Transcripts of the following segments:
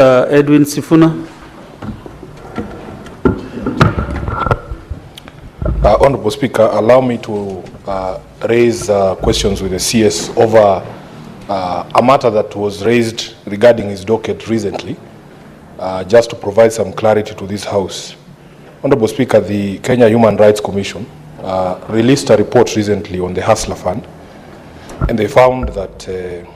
Edwin Sifuna. Honorable Speaker, allow me to raise questions with the CS over a matter that was raised regarding his docket recently, just to provide some clarity to this House. Honorable Speaker, the Kenya Human Rights Commission released a report recently on the Hustler Fund, and they found that the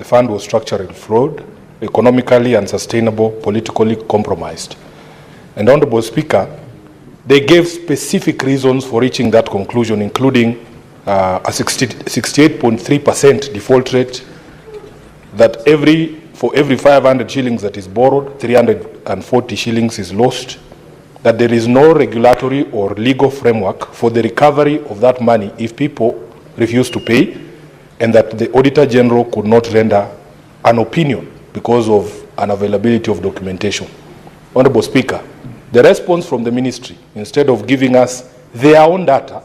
fund was structurally flawed, economically unsustainable, politically compromised. And Honorable Speaker, they gave specific reasons for reaching that conclusion, including a 68.3% default rate, that for every 500 shillings that is borrowed, 340 shillings is lost, that there is no regulatory or legal framework for the recovery of that money if people refuse to pay, and that the Auditor General could not render an opinion because of unavailability of documentation. Honorable Speaker, the response from the ministry, instead of giving us their own data,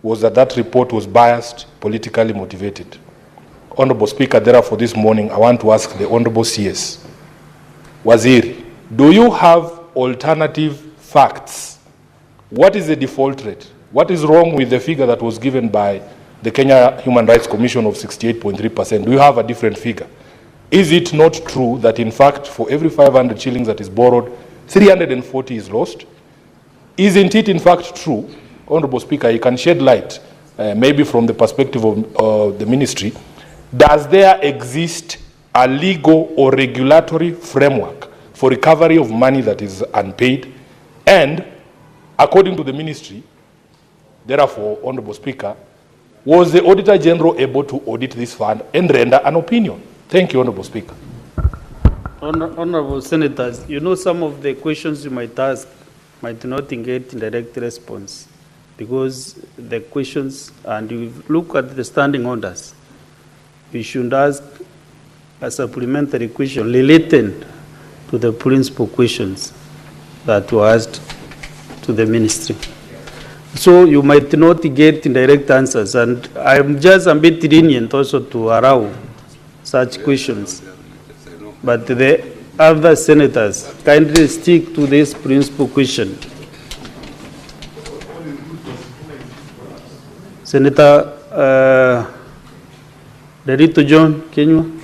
was that that report was biased, politically motivated. Honorable Speaker, therefore this morning I want to ask the Honorable CS, Waziri, do you have alternative facts? What is the default rate? What is wrong with the figure that was given by the Kenya Human Rights Commission of 68.3%? Do you have a different figure? Is it not true that in fact for every 500 shillings that is borrowed, 340 is lost? Isn't it in fact true, Honorable Speaker, you can shed light, maybe from the perspective of the ministry, does there exist a legal or regulatory framework for recovery of money that is unpaid? And according to the ministry, therefore, Honorable Speaker, was the Auditor General able to audit this fund and render an opinion? Thank you, Honorable Speaker. Honorable Senators, you know some of the questions you might ask might not get direct response because the questions, and you look at the standing orders, you should ask a supplementary question related to the principal questions that were asked to the ministry. So you might not get direct answers, and I'm just a bit lenient also to allow such questions. But the other senators kindly stick to this principal question. Senator Derito John Kenywa.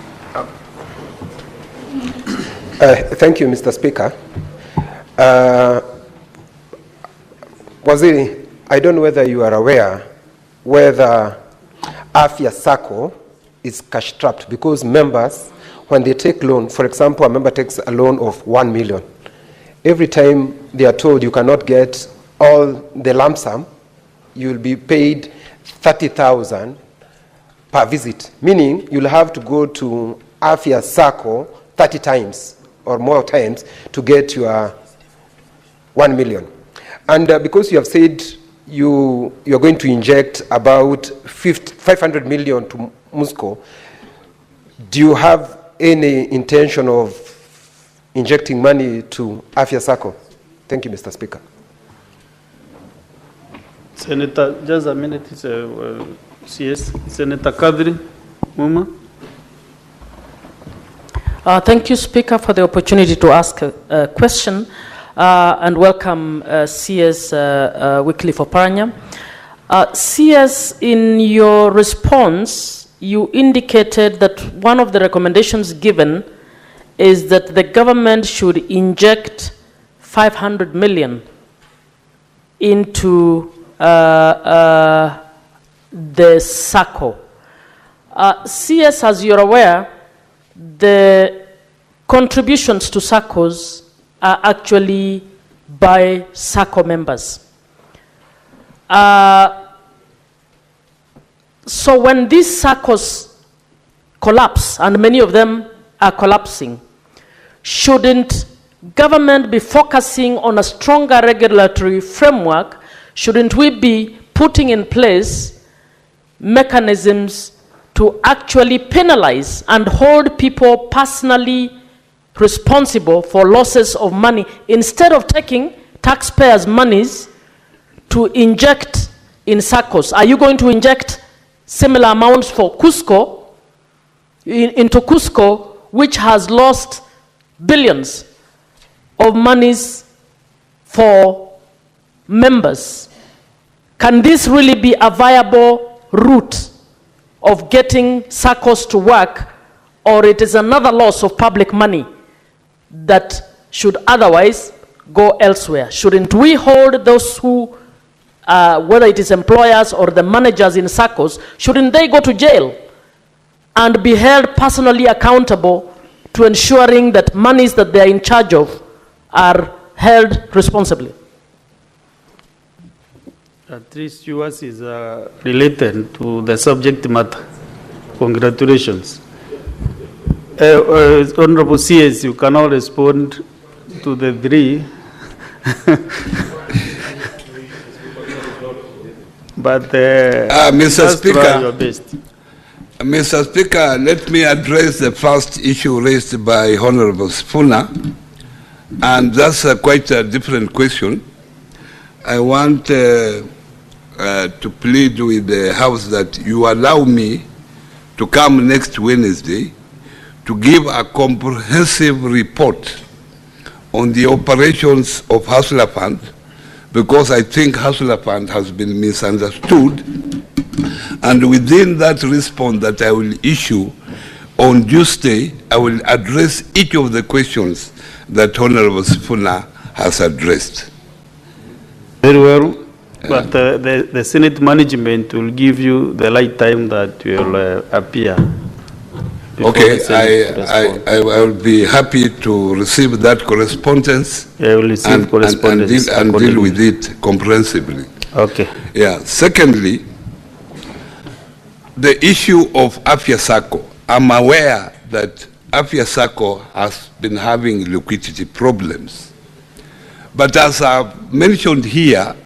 Thank you, Mr. Speaker. Waziri, I don't know whether you are aware whether Afia Sacco is cash trapped, because members, when they take loan, for example, a member takes a loan of 1 million. Every time they are told you cannot get all the lump sum, you will be paid 30,000 per visit, meaning you'll have to go to Afia Sacco 30 times or more times to get your 1 million. And because you have said you're going to inject about 500 million to Musco, do you have any intention of injecting money to Afia Sacco? Thank you, Mr. Speaker. Senator, just a minute, CS. Senator Kadri Muma. Thank you, Speaker, for the opportunity to ask a question, and welcome CS Wycliffe Oparanya. CS, in your response, you indicated that one of the recommendations given is that the government should inject 500 million into the SACCO. CS, as you're aware, the contributions to SACCOs are actually by SACCO members. So when these SACCOs collapse, and many of them are collapsing, shouldn't government be focusing on a stronger regulatory framework? Shouldn't we be putting in place mechanisms to actually penalize and hold people personally responsible for losses of money instead of taking taxpayers' monies to inject in SACCOs? Are you going to inject similar amounts for Cusco into Cusco, which has lost billions of monies for members. Can this really be a viable route of getting SACCOs to work, or it is another loss of public money that should otherwise go elsewhere? Shouldn't we hold those who, whether it is employers or the managers in SACCOs, shouldn't they go to jail and be held personally accountable to ensuring that monies that they are in charge of are held responsibly? At least yours is related to the subject matter. Congratulations. Honorable CS, you cannot respond to the three. But Mr. Speaker, try your best. Mr. Speaker, let me address the first issue raised by Honorable Sifuna, and that's quite a different question. I want to plead with the House that you allow me to come next Wednesday to give a comprehensive report on the operations of Hustler Fund, because I think Hustler Fund has been misunderstood. And within that response that I will issue on Tuesday, I will address each of the questions that Honorable Sifuna has addressed. Very well. But the Senate management will give you the right time that you will appear. Okay, I will be happy to receive that correspondence. I will receive correspondence and deal with it comprehensively. Okay. Yeah. Secondly, the issue of Afia Sacco. I'm aware that Afia Sacco has been having liquidity problems. But as I've mentioned here,